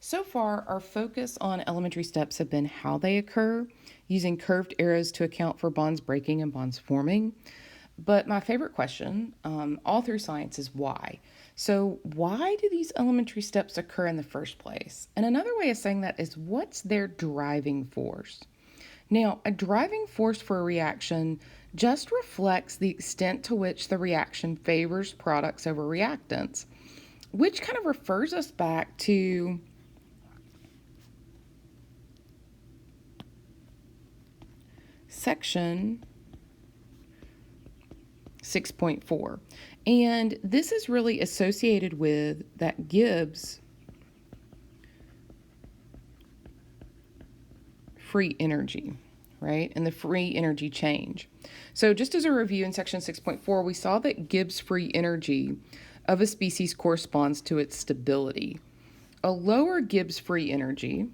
So far, our focus on elementary steps have been how they occur, using curved arrows to account for bonds breaking and bonds forming. But my favorite question, all through science, is why. So, why do these elementary steps occur in the first place? And another way of saying that is what's their driving force? Now, a driving force for a reaction just reflects the extent to which the reaction favors products over reactants, which kind of refers us back to section 6.4. And this is really associated with that Gibbs free energy, right? And the free energy change. So just as a review, in section 6.4, we saw that Gibbs free energy of a species corresponds to its stability. A lower Gibbs free energy,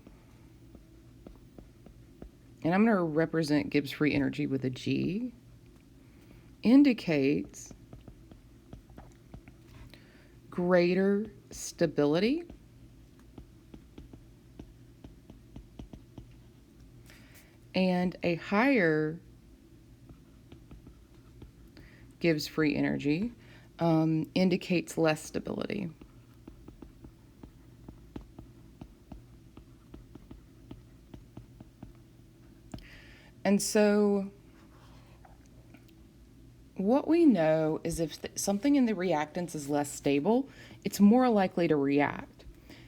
and I'm going to represent Gibbs free energy with a G, indicates greater stability and a higher Gibbs free energy indicates less stability. And so what we know is if something in the reactants is less stable, it's more likely to react.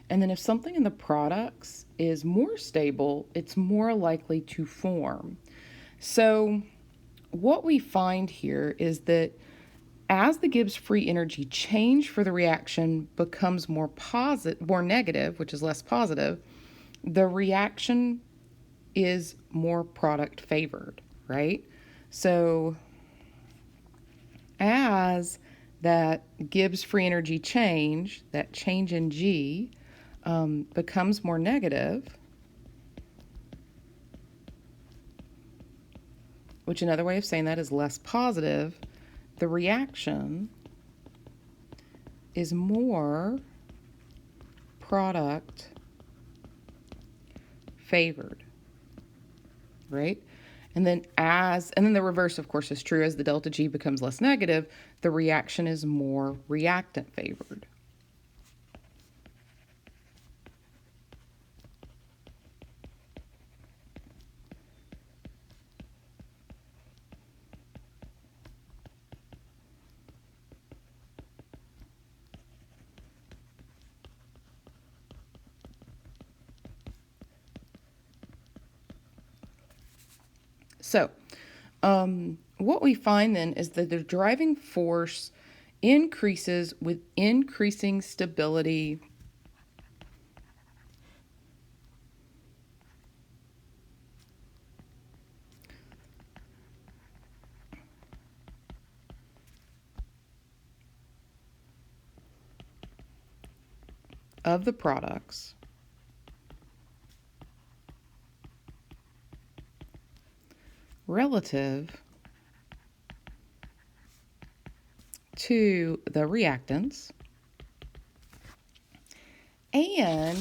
And then if something in the products is more stable, it's more likely to form. So what we find here is that as the Gibbs free energy change for the reaction becomes more negative, which is less positive, the reaction is more product favored, right? So as that Gibbs free energy change, that change in G, becomes more negative, which another way of saying that is less positive, the reaction is more product favored, right? And then the reverse, of course, is true. As the delta G becomes less negative, the reaction is more reactant favored. So, what we find then is that the driving force increases with increasing stability of the products relative to the reactants and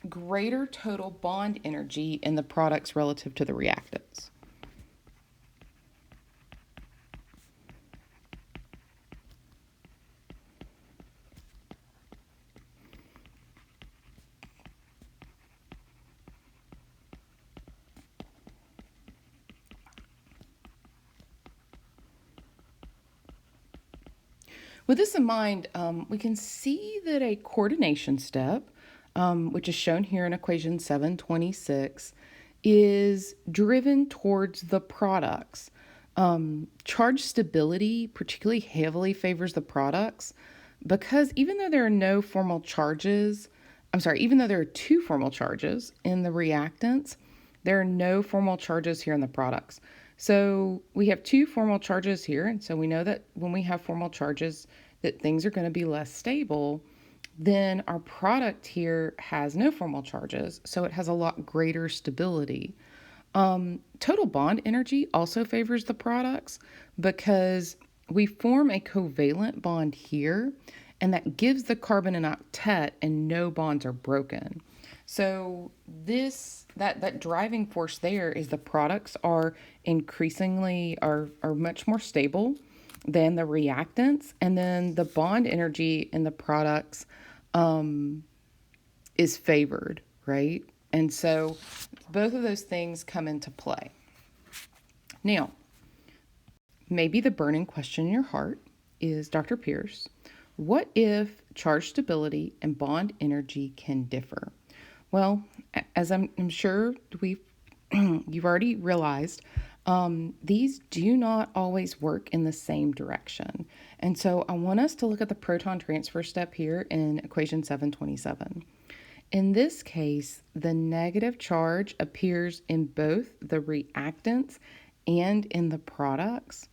greater total bond energy in the products relative to the reactants. With this in mind, we can see that a coordination step, which is shown here in equation 726, is driven towards the products. Charge stability particularly heavily favors the products because even though there are two formal charges in the reactants, there are no formal charges here in the products. So we have two formal charges here, and so we know that when we have formal charges that things are going to be less stable. Then our product here has no formal charges, so it has a lot greater stability. Total bond energy also favors the products because we form a covalent bond here, and that gives the carbon an octet and no bonds are broken. So that driving force there is the products are increasingly are much more stable than the reactants, and then the bond energy in the products is favored, right? And so both of those things come into play. Now, maybe the burning question in your heart is, Dr. Pierce, what if charge stability and bond energy can differ? Well, as I'm sure you've already realized, these do not always work in the same direction. And so I want us to look at the proton transfer step here in equation 727. In this case, the negative charge appears in both the reactants and in the products.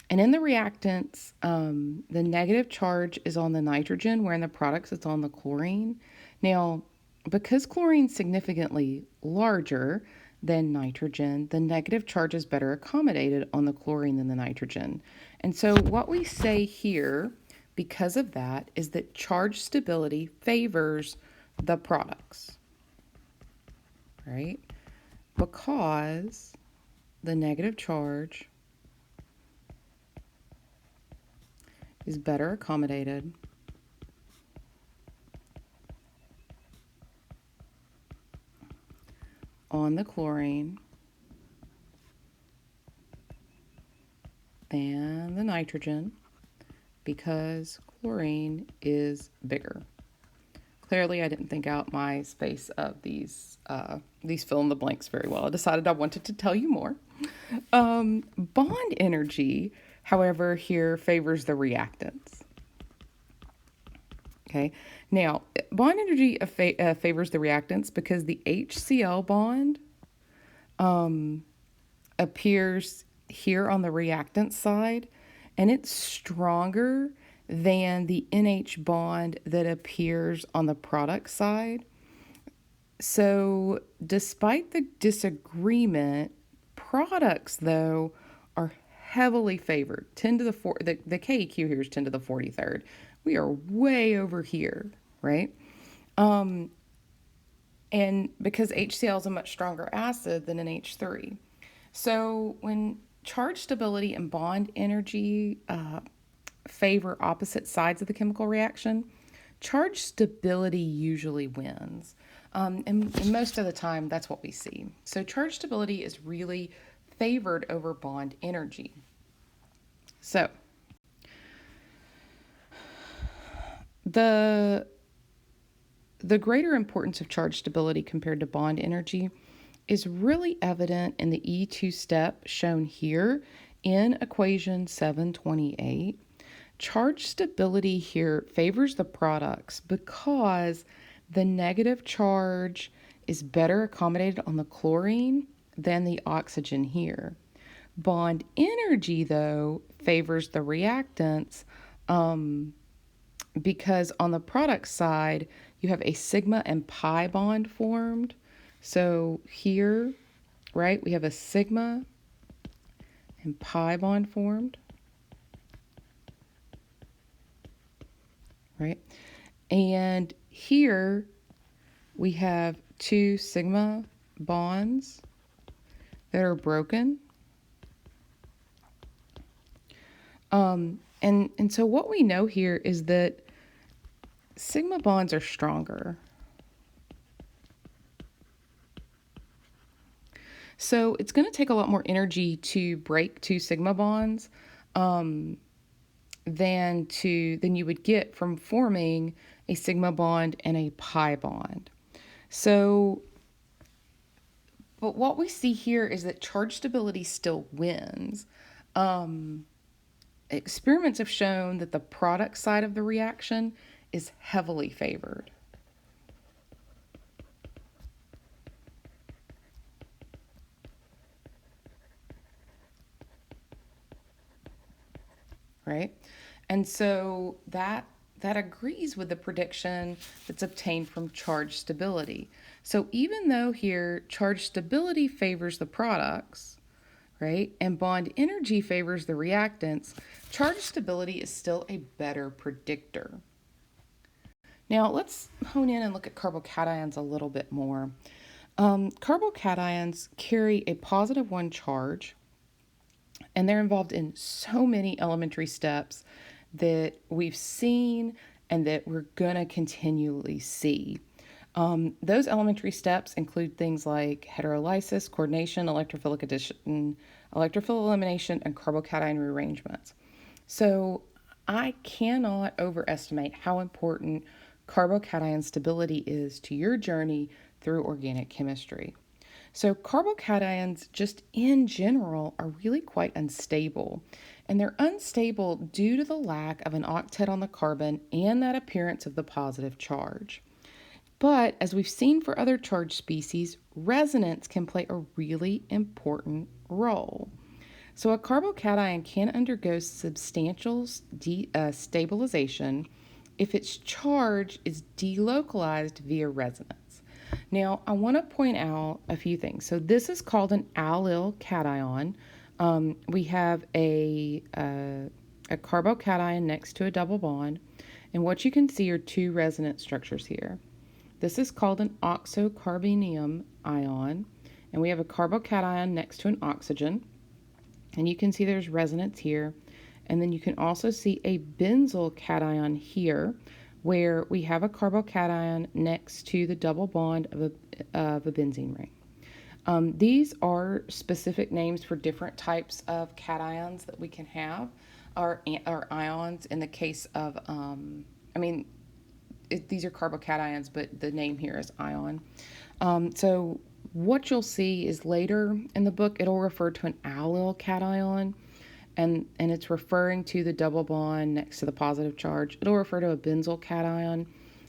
And in the reactants, the negative charge is on the nitrogen, where in the products it's on the chlorine. Now, because chlorine is significantly larger than nitrogen, the negative charge is better accommodated on the chlorine than the nitrogen. And so what we say here, because of that, is that charge stability favors the products, right? Because the negative charge is better accommodated on the chlorine than the nitrogen, because chlorine is bigger. Clearly, I didn't think out my space of these fill in the blanks very well. I decided I wanted to tell you more. Bond energy, however, here favors the reactants. Okay, now bond energy favors the reactants because the HCl bond appears here on the reactant side, and it's stronger than the NH bond that appears on the product side. So despite the disagreement, products, though, are heavily favored. 10 to the 4, the KEQ here is 10 to the 43rd. We are way over here, right? And because HCl is a much stronger acid than an H3. So when charge stability and bond energy favor opposite sides of the chemical reaction, charge stability usually wins. And most of the time, that's what we see. So charge stability is really favored over bond energy. So the greater importance of charge stability compared to bond energy is really evident in the E2 step shown here in equation 728. Charge stability here favors the products because the negative charge is better accommodated on the chlorine than the oxygen here. Bond energy, though, favors the reactants because on the product side, you have a sigma and pi bond formed. So here, right, we have a sigma and pi bond formed, right? And here we have two sigma bonds that are broken. And so what we know here is that sigma bonds are stronger. So it's going to take a lot more energy to break two sigma bonds than you would get from forming a sigma bond and a pi bond. So, but what we see here is that charge stability still wins. Experiments have shown that the product side of the reaction is heavily favored. Right? And so that agrees with the prediction that's obtained from charge stability. So even though here charge stability favors the products, right, and bond energy favors the reactants, charge stability is still a better predictor. Now let's hone in and look at carbocations a little bit more. Carbocations carry a positive one charge, and they're involved in so many elementary steps that we've seen and that we're going to continually see. Those elementary steps include things like heterolysis, coordination, electrophilic addition, electrophil elimination, and carbocation rearrangements. So I cannot overestimate how important carbocation stability is to your journey through organic chemistry. So, carbocations, just in general, are really quite unstable. And they're unstable due to the lack of an octet on the carbon and that appearance of the positive charge. But as we've seen for other charged species, resonance can play a really important role. So, a carbocation can undergo substantial stabilization if its charge is delocalized via resonance. Now, I want to point out a few things. So, this is called an allyl cation. We have a carbocation next to a double bond, and what you can see are two resonance structures here. This is called an oxocarbenium ion, and we have a carbocation next to an oxygen, and you can see there's resonance here. And then you can also see a benzyl cation here, where we have a carbocation next to the double bond of a benzene ring. These are specific names for different types of cations that we can have, or ions in the case of, these are carbocations, but the name here is ion. So what you'll see is later in the book, it'll refer to an allyl cation. And it's referring to the double bond next to the positive charge. It'll refer to a benzyl cation,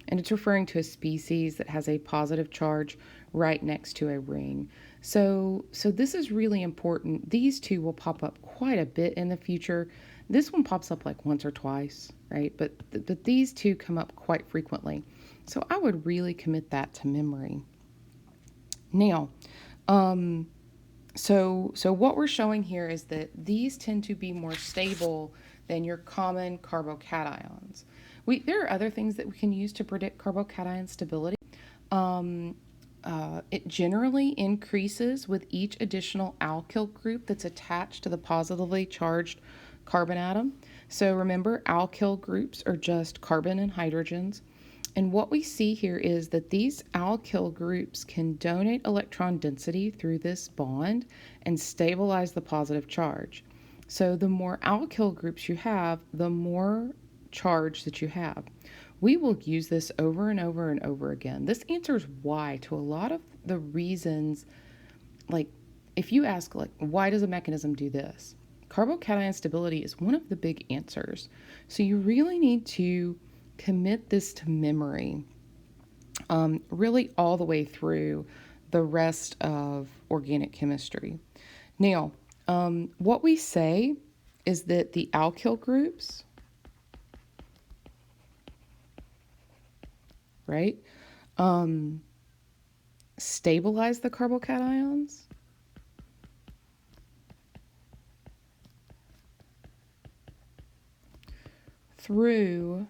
and it's referring to a species that has a positive charge right next to a ring. So this is really important. These two will pop up quite a bit in the future. This one pops up like once or twice, right? But these two come up quite frequently. So I would really commit that to memory. Now, So what we're showing here is that these tend to be more stable than your common carbocations. There are other things that we can use to predict carbocation stability. It generally increases with each additional alkyl group that's attached to the positively charged carbon atom. So remember, alkyl groups are just carbon and hydrogens. And what we see here is that these alkyl groups can donate electron density through this bond and stabilize the positive charge. So the more alkyl groups you have, the more charge that you have. We will use this over and over and over again. This answers why to a lot of the reasons, like if you ask, like, why does a mechanism do this? Carbocation stability is one of the big answers. So you really need to commit this to memory, really all the way through the rest of organic chemistry. Now, what we say is that the alkyl groups, right, stabilize the carbocations through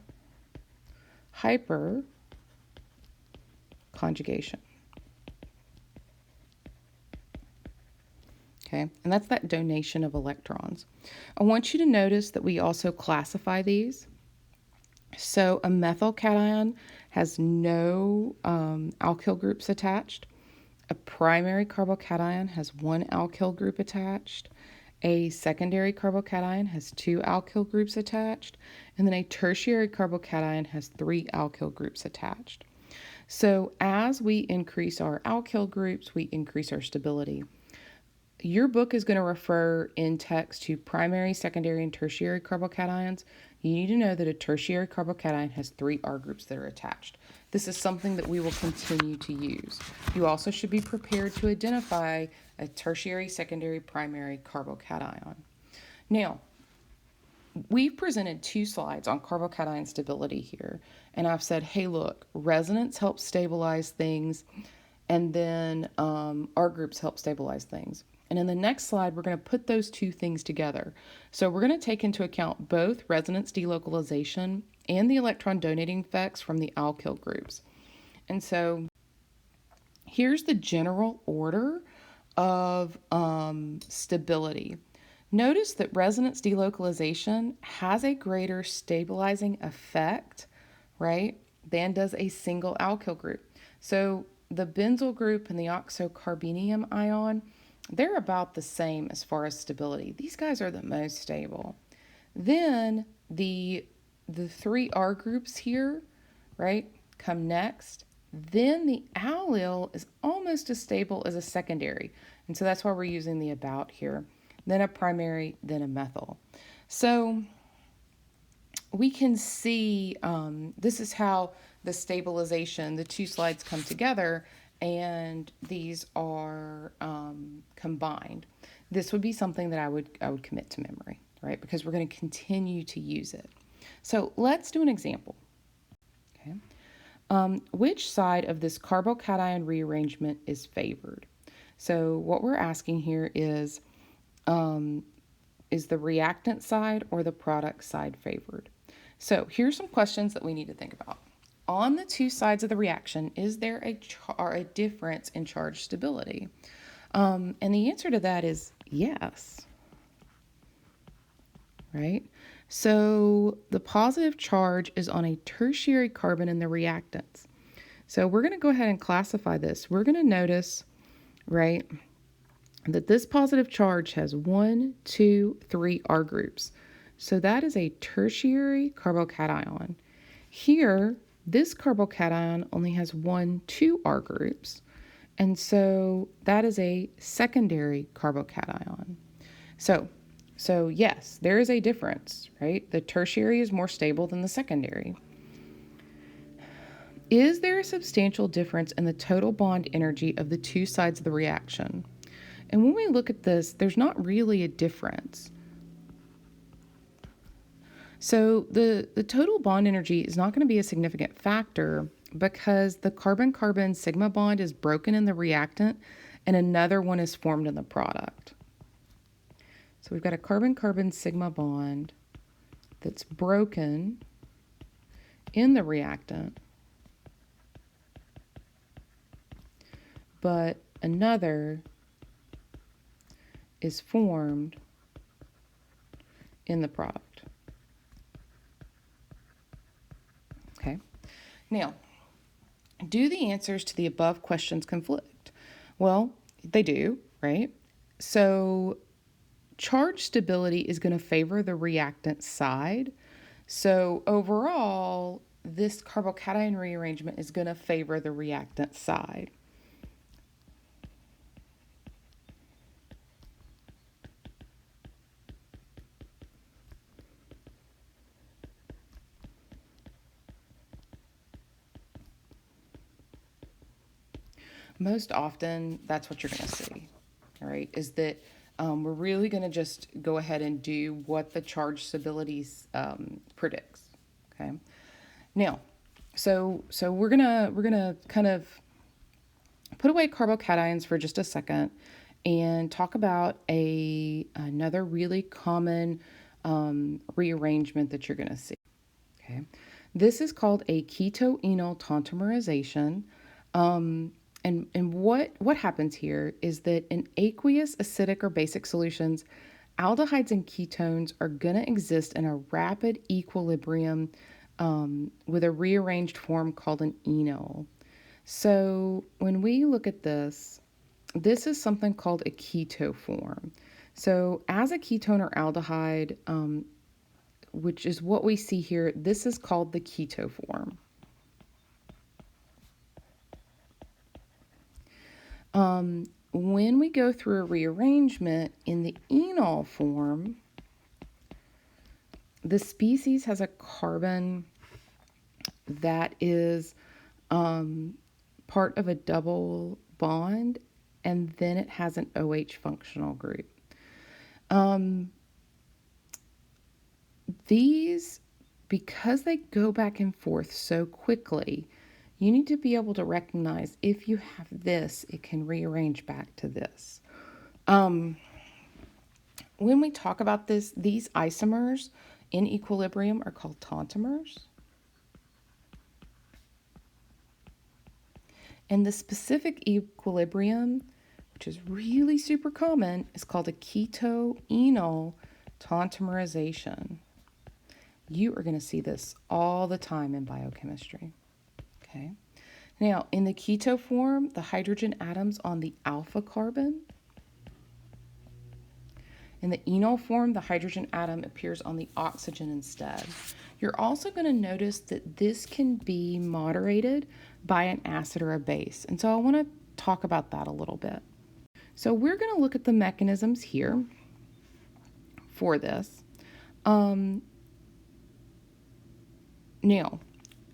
hyperconjugation. Okay, and that's that donation of electrons. I want you to notice that we also classify these. So a methyl cation has no alkyl groups attached. A primary carbocation has one alkyl group attached. A secondary carbocation has two alkyl groups attached. And then a tertiary carbocation has three alkyl groups attached. So as we increase our alkyl groups, we increase our stability. Your book is going to refer in text to primary, secondary, and tertiary carbocations. You need to know that a tertiary carbocation has three R groups that are attached. This is something that we will continue to use. You also should be prepared to identify a tertiary, secondary, primary carbocation. Now, we've presented two slides on carbocation stability here, and I've said, hey, look, resonance helps stabilize things, and then R groups help stabilize things. And in the next slide, we're going to put those two things together. So we're going to take into account both resonance delocalization and the electron donating effects from the alkyl groups. And so here's the general order of stability. Notice that resonance delocalization has a greater stabilizing effect, right, than does a single alkyl group. So the benzyl group and the oxocarbenium ion, they're about the same as far as stability. These guys are the most stable. Then the three R groups here, right, come next. Then the allyl is almost as stable as a secondary. And so that's why we're using the about here. Then a primary, then a methyl. So we can see this is how the stabilization, the two slides come together, and these are combined. This would be something that I would commit to memory, right? Because we're going to continue to use it. So let's do an example. Okay. Which side of this carbocation rearrangement is favored? So what we're asking here is the reactant side or the product side favored? So here's some questions that we need to think about. On the two sides of the reaction, is there a difference in charge stability? And the answer to that is yes, right? So the positive charge is on a tertiary carbon in the reactants. So we're going to go ahead and classify this. We're going to notice, right, that this positive charge has 1, 2, 3 R groups. So that is a tertiary carbocation. Here, this carbocation only has 1, 2 R groups. And so that is a secondary carbocation. So yes, there is a difference, right? The tertiary is more stable than the secondary. Is there a substantial difference in the total bond energy of the two sides of the reaction? And when we look at this, there's not really a difference. So the total bond energy is not going to be a significant factor because the carbon-carbon sigma bond is broken in the reactant and another one is formed in the product. So we've got a carbon-carbon sigma bond that's broken in the reactant, but another is formed in the product. Okay. Now, do the answers to the above questions conflict? Well, they do, right? So charge stability is going to favor the reactant side. So overall, this carbocation rearrangement is going to favor the reactant side. Most often, that's what you're going to see, all right, is that we're really going to just go ahead and do what the charge stability predicts, okay? Now, so we're gonna kind of put away carbocations for just a second and talk about another really common rearrangement that you're going to see, okay? This is called a Keto-Enol Tauntomerization. And what happens here is that in aqueous, acidic, or basic solutions, aldehydes and ketones are going to exist in a rapid equilibrium with a rearranged form called an enol. So when we look at this, this is something called a keto form. So as a ketone or aldehyde, which is what we see here, this is called the keto form. When we go through a rearrangement in the enol form, the species has a carbon that is part of a double bond, and then it has an OH functional group. These, because they go back and forth so quickly, you need to be able to recognize if you have this, it can rearrange back to this. When we talk about this, these isomers in equilibrium are called tautomers. And the specific equilibrium, which is really super common, is called a keto-enol tauntomerization. You are going to see this all the time in biochemistry. Okay. Now, in the keto form, the hydrogen atoms on the alpha carbon. In the enol form, the hydrogen atom appears on the oxygen instead. You're also going to notice that this can be moderated by an acid or a base. And so I want to talk about that a little bit. So we're going to look at the mechanisms here for this. Now,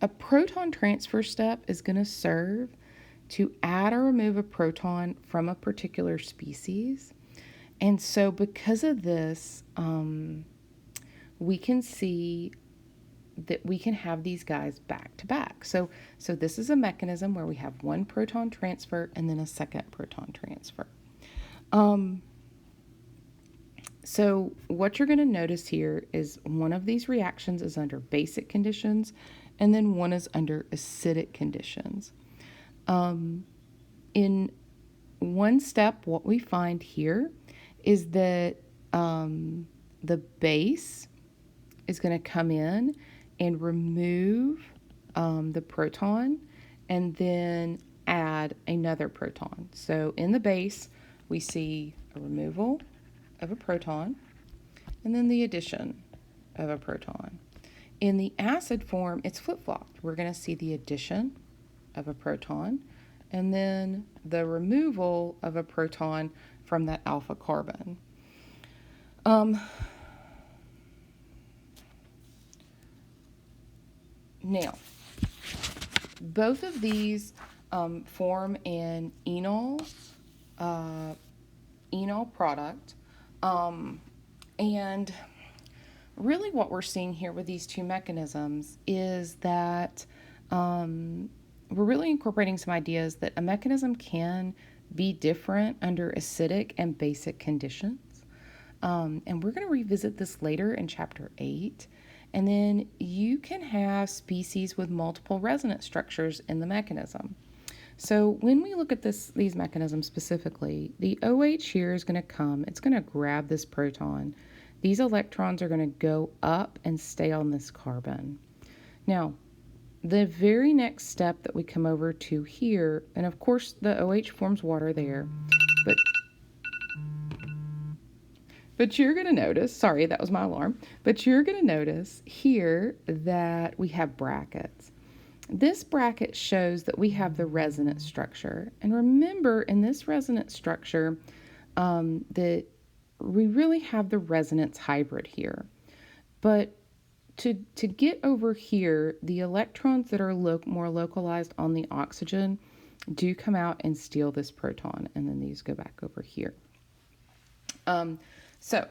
a proton transfer step is going to serve to add or remove a proton from a particular species. And so because of this, we can see that we can have these guys back to back. So this is a mechanism where we have one proton transfer and then a second proton transfer. So what you're going to notice here is one of these reactions is under basic conditions and then one is under acidic conditions. In one step, what we find here is that the base is going to come in and remove the proton and then add another proton. So in the base, we see a removal of a proton and then the addition of a proton. In the acid form, it's flip-flopped. We're going to see the addition of a proton and then the removal of a proton from that alpha carbon. Now, both of these form an enol product, and really what we're seeing here with these two mechanisms is that we're really incorporating some ideas that a mechanism can be different under acidic and basic conditions. And we're going to revisit this later in Chapter 8. And then you can have species with multiple resonance structures in the mechanism. So when we look at these mechanisms specifically, the OH here is going to come. It's going to grab this proton. These electrons are going to go up and stay on this carbon. Now, the very next step that we come over to here, and of course the OH forms water there, but you're going to notice, sorry, that was my alarm, but you're going to notice here that we have brackets. This bracket shows that we have the resonance structure. And remember, in this resonance structure, that we really have the resonance hybrid here. But to get over here, the electrons that are more localized on the oxygen do come out and steal this proton, and then these go back over here. So,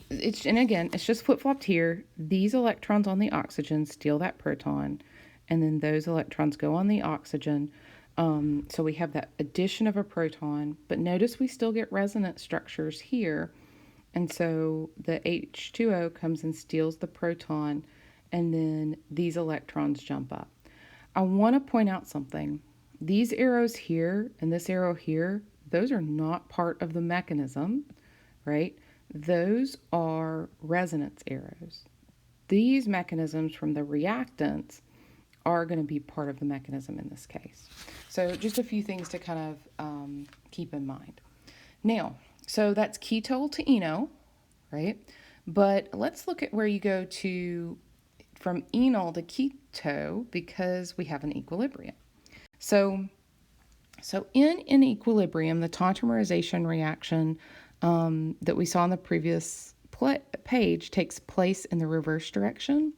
and again, it's just flip-flopped here. These electrons on the oxygen steal that proton, and then those electrons go on the oxygen. So we have that addition of a proton, but notice we still get resonance structures here. And so the H2O comes and steals the proton, and then these electrons jump up. I want to point out something. These arrows here and this arrow here, those are not part of the mechanism, right? Those are resonance arrows. These mechanisms from the reactants are going to be part of the mechanism in this case. So just a few things to kind of keep in mind. Now, so that's ketol to enol, right? But let's look at where you go to from enol to keto because we have an equilibrium. So in an equilibrium, the tauntomerization reaction that we saw on the previous page takes place in the reverse direction.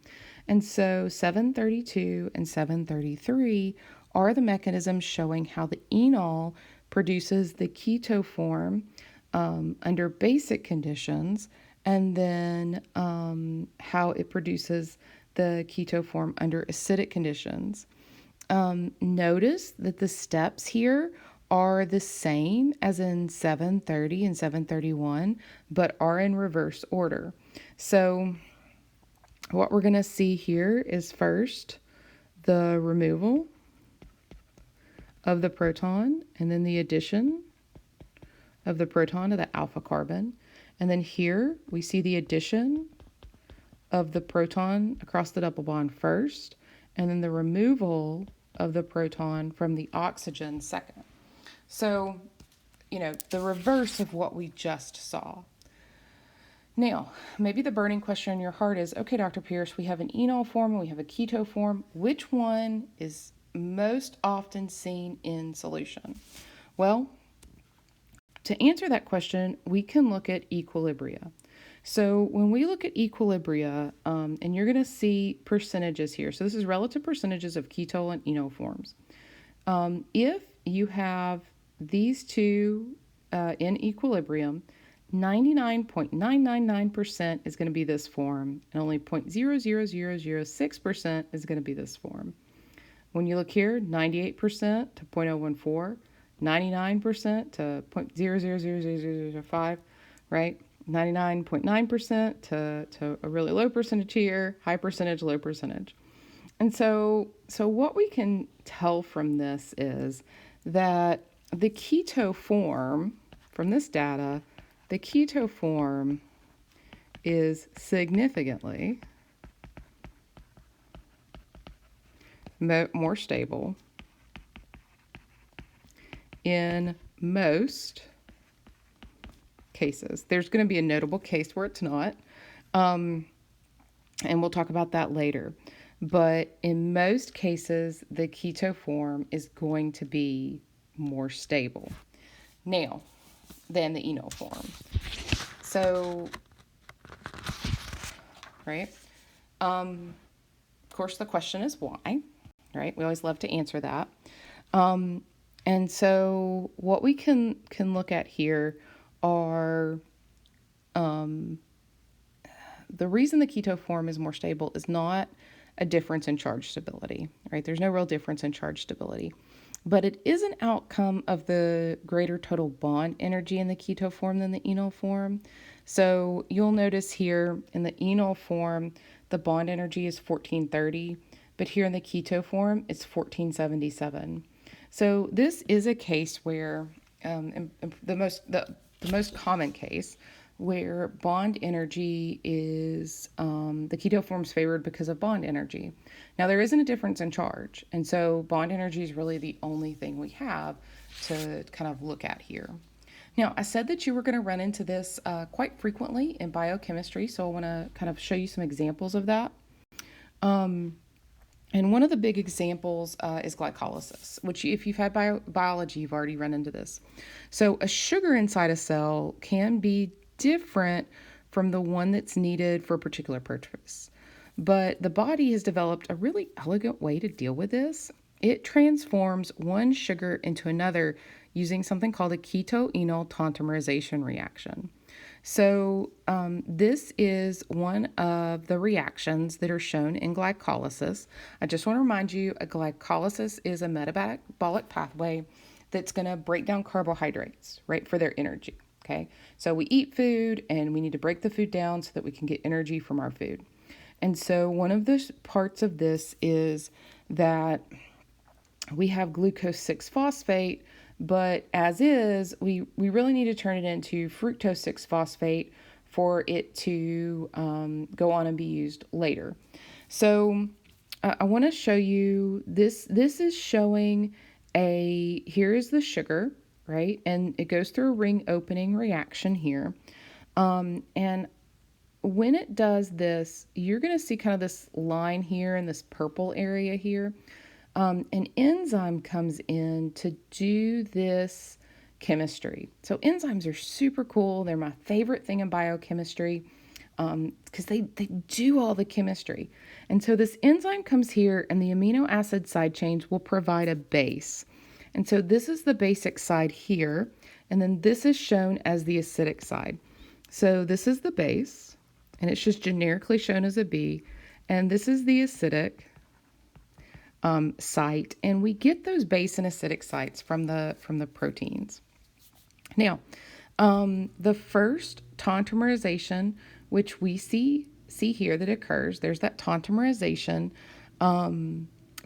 And so 732 and 733 are the mechanisms showing how the enol produces the keto form under basic conditions, and then how it produces the keto form under acidic conditions. Notice that the steps here are the same as in 730 and 731, but are in reverse order. So what we're going to see here is first the removal of the proton, and then the addition of the proton to the alpha carbon. And then here we see the addition of the proton across the double bond first, and then the removal of the proton from the oxygen second. So, the reverse of what we just saw. Now, maybe the burning question in your heart is, okay, Dr. Pierce, we have an enol form and we have a keto form. Which one is most often seen in solution? Well, to answer that question, we can look at Equilibria. So when we look at Equilibria, and you're going to see percentages here. So this is relative percentages of keto and enol forms. If you have these two in equilibrium, 99.999% is going to be this form, and only 0.00006% is going to be this form. When you look here, 98% to 0.014, 99% to 0.00005, right? 99.9% to a really low percentage here, high percentage, low percentage. And so what we can tell from this is that the keto form, from this data, the keto form is significantly more stable in most cases. There's going to be a notable case where it's not, and we'll talk about that later. But in most cases, the keto form is going to be more stable now than the enol form. So, right? Of course, the question is why, right? We always love to answer that. And so what we can look at here are the reason the keto form is more stable is not a difference in charge stability, right? There's no real difference in charge stability, but it is an outcome of the greater total bond energy in the keto form than the enol form. So you'll notice here in the enol form, the bond energy is 1430, but here in the keto form, it's 1477. So this is a case where the most common case where bond energy is the keto form's favored because of bond energy. Now there isn't a difference in charge, and so bond energy is really the only thing we have to kind of look at here. Now I said that you were going to run into this quite frequently in biochemistry, so I want to kind of show you some examples of that. And one of the big examples is glycolysis, which if you've had biology, you've already run into this. So a sugar inside a cell can be different from the one that's needed for a particular purpose. But the body has developed a really elegant way to deal with this. It transforms one sugar into another using something called a keto-enol Tauntomerization reaction. So this is one of the reactions that are shown in glycolysis. I just want to remind you, a glycolysis is a metabolic pathway that's going to break down carbohydrates, right, for their energy, okay? So we eat food and we need to break the food down so that we can get energy from our food. And so one of the parts of this is that we have glucose 6-phosphate, but as is, we really need to turn it into fructose 6-phosphate for it to go on and be used later. So I want to show you this. This is showing here is the sugar, right? And it goes through a ring opening reaction here. And when it does this, you're going to see kind of this line here in this purple area here. An enzyme comes in to do this chemistry. So enzymes are super cool. They're my favorite thing in biochemistry because they do all the chemistry. And so this enzyme comes here and the amino acid side chains will provide a base. And so this is the basic side here. And then this is shown as the acidic side. So this is the base and it's just generically shown as a B. And this is the acidic. site, and we get those base and acidic sites from the proteins. Now, the first tauntomerization, which we see here that occurs, there's that tauntomerization,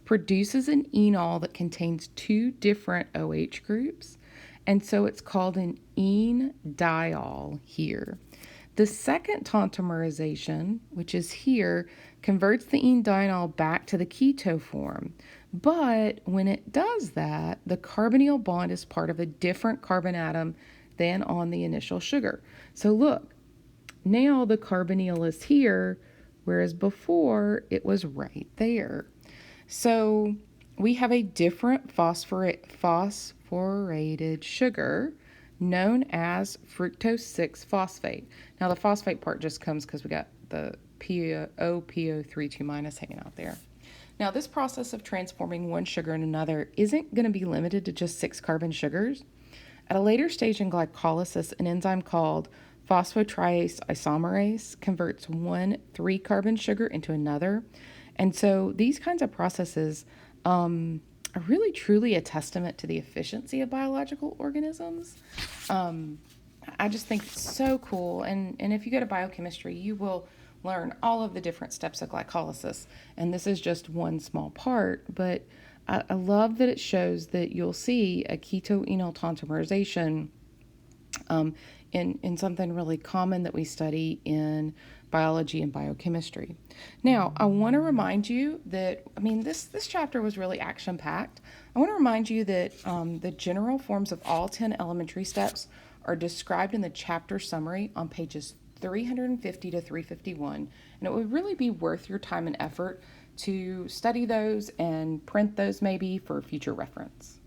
produces an enol that contains two different OH groups, and so it's called an enediol here. The second tauntomerization, which is here, converts the enediol back to the keto form. But when it does that, the carbonyl bond is part of a different carbon atom than on the initial sugar. So look, now the carbonyl is here, whereas before it was right there. So we have a different phosphorated sugar known as fructose 6 phosphate. Now the phosphate part just comes because we got the PO32 minus hanging out there. Now this process of transforming one sugar in another isn't going to be limited to just 6 carbon sugars. At a later stage in glycolysis, an enzyme called phosphotriase isomerase converts one 3-carbon sugar into another. And so these kinds of processes are really truly a testament to the efficiency of biological organisms. I just think it's so cool. And if you go to biochemistry, you will learn all of the different steps of glycolysis. And this is just one small part, but I love that it shows that you'll see a keto-enol tauntomerization in something really common that we study in biology and biochemistry. Now, I want to remind you that, this chapter was really action-packed. I want to remind you that the general forms of all 10 elementary steps are described in the chapter summary on pages 350 to 351, and it would really be worth your time and effort to study those and print those maybe for future reference.